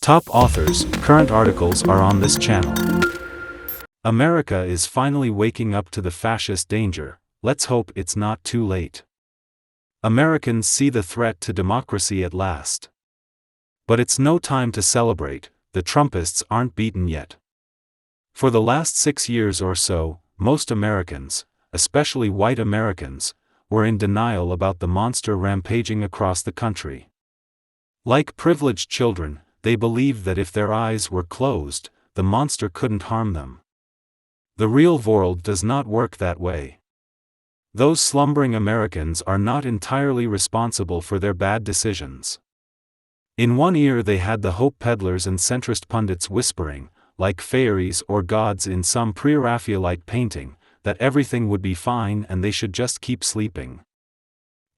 Top authors, current articles are on this channel. America is finally waking up to the fascist danger. Let's hope it's not too late. Americans see the threat to democracy at last. But it's no time to celebrate, the Trumpists aren't beaten yet. For the last 6 years or so, most Americans, especially white Americans, were in denial about the monster rampaging across the country. Like privileged children, they believed that if their eyes were closed, the monster couldn't harm them. The real world does not work that way. Those slumbering Americans are not entirely responsible for their bad decisions. In one ear they had the hope peddlers and centrist pundits whispering, like fairies or gods in some pre-Raphaelite painting, that everything would be fine and they should just keep sleeping.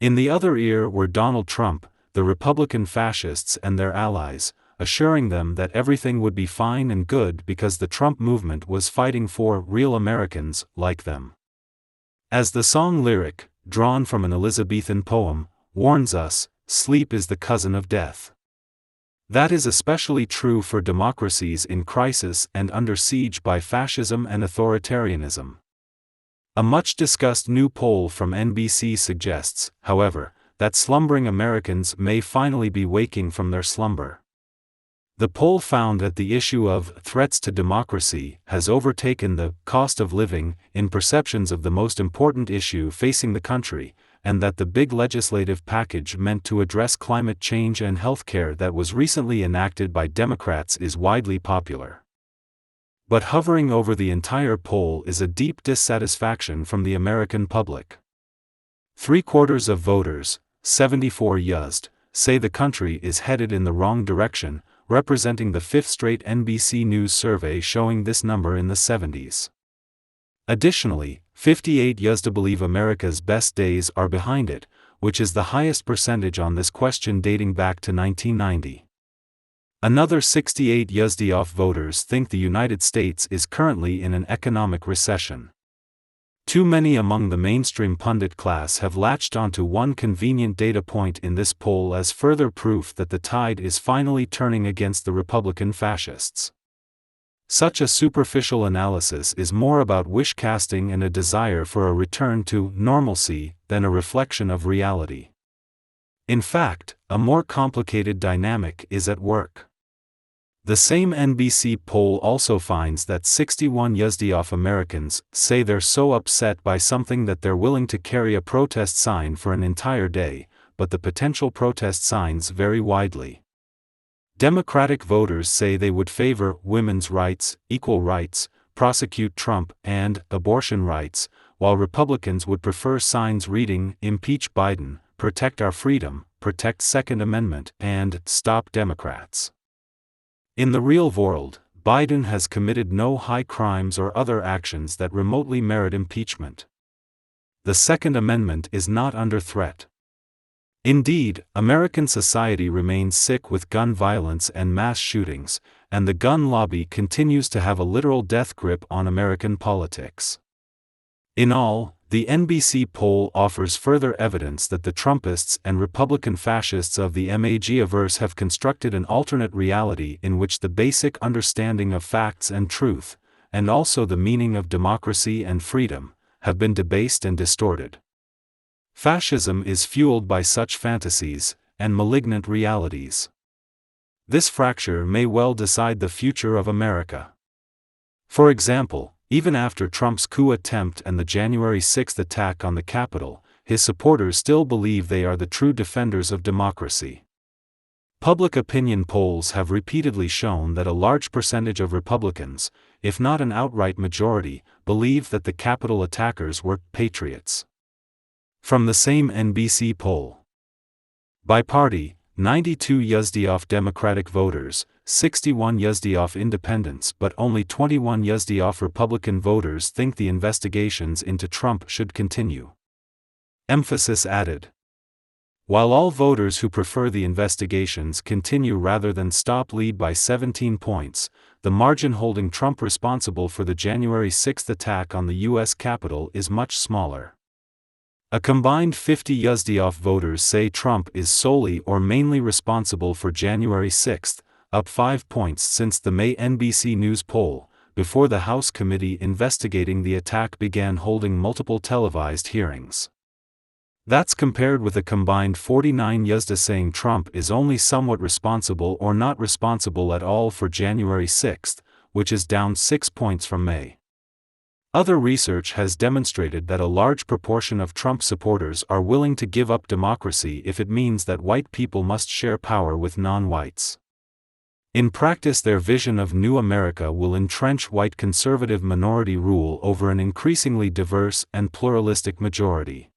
In the other ear were Donald Trump, the Republican fascists and their allies, assuring them that everything would be fine and good because the Trump movement was fighting for real Americans like them. As the song lyric, drawn from an Elizabethan poem, warns us, sleep is the cousin of death. That is especially true for democracies in crisis and under siege by fascism and authoritarianism. A much-discussed new poll from NBC suggests, however, that slumbering Americans may finally be waking from their slumber. The poll found that the issue of threats to democracy has overtaken the cost of living in perceptions of the most important issue facing the country, and that the big legislative package meant to address climate change and healthcare that was recently enacted by Democrats is widely popular. But hovering over the entire poll is a deep dissatisfaction from the American public. 3/4 of voters, 74 %, say the country is headed in the wrong direction, representing the fifth straight NBC News survey showing this number in the 70s. Additionally, 58 % believe America's best days are behind it, which is the highest percentage on this question dating back to 1990. Another 68 % of voters think the United States is currently in an economic recession. Too many among the mainstream pundit class have latched onto one convenient data point in this poll as further proof that the tide is finally turning against the Republican fascists. Such a superficial analysis is more about wish-casting and a desire for a return to normalcy than a reflection of reality. In fact, a more complicated dynamic is at work. The same NBC poll also finds that 61 % of Americans say they're so upset by something that they're willing to carry a protest sign for an entire day, but the potential protest signs vary widely. Democratic voters say they would favor women's rights, equal rights, prosecute Trump, and abortion rights, while Republicans would prefer signs reading, impeach Biden, protect our freedom, protect Second Amendment, and stop Democrats. In the real world, Biden has committed no high crimes or other actions that remotely merit impeachment. The Second Amendment is not under threat. Indeed, American society remains sick with gun violence and mass shootings, and the gun lobby continues to have a literal death grip on American politics. In all, the NBC poll offers further evidence that the Trumpists and Republican fascists of the MAGA-verse have constructed an alternate reality in which the basic understanding of facts and truth, and also the meaning of democracy and freedom, have been debased and distorted. Fascism is fueled by such fantasies and malignant realities. This fracture may well decide the future of America. For example, even after Trump's coup attempt and the January 6 attack on the Capitol, his supporters still believe they are the true defenders of democracy. Public opinion polls have repeatedly shown that a large percentage of Republicans, if not an outright majority, believe that the Capitol attackers were patriots. From the same NBC poll. By party, 92 % of Democratic voters, 61 % of independents, but only 21 % of Republican voters think the investigations into Trump should continue. Emphasis added. While all voters who prefer the investigations continue rather than stop lead by 17 points, the margin holding Trump responsible for the January 6 attack on the U.S. Capitol is much smaller. A combined 50 % of voters say Trump is solely or mainly responsible for January 6, up 5 points since the May NBC News poll, before the House committee investigating the attack began holding multiple televised hearings. That's compared with a combined 49 yeses saying Trump is only somewhat responsible or not responsible at all for January 6, which is down 6 points from May. Other research has demonstrated that a large proportion of Trump supporters are willing to give up democracy if it means that white people must share power with non-whites. In practice, their vision of New America will entrench white conservative minority rule over an increasingly diverse and pluralistic majority.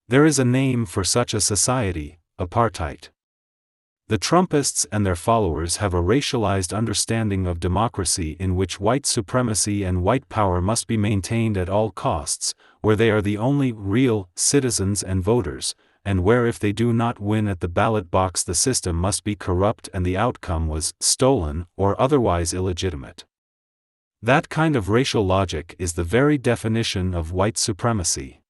There is a name for such a society: apartheid. The Trumpists and their followers have a racialized understanding of democracy in which white supremacy and white power must be maintained at all costs, where they are the only real citizens and voters, and where if they do not win at the ballot box the system must be corrupt and the outcome was stolen or otherwise illegitimate. That kind of racial logic is the very definition of white supremacy.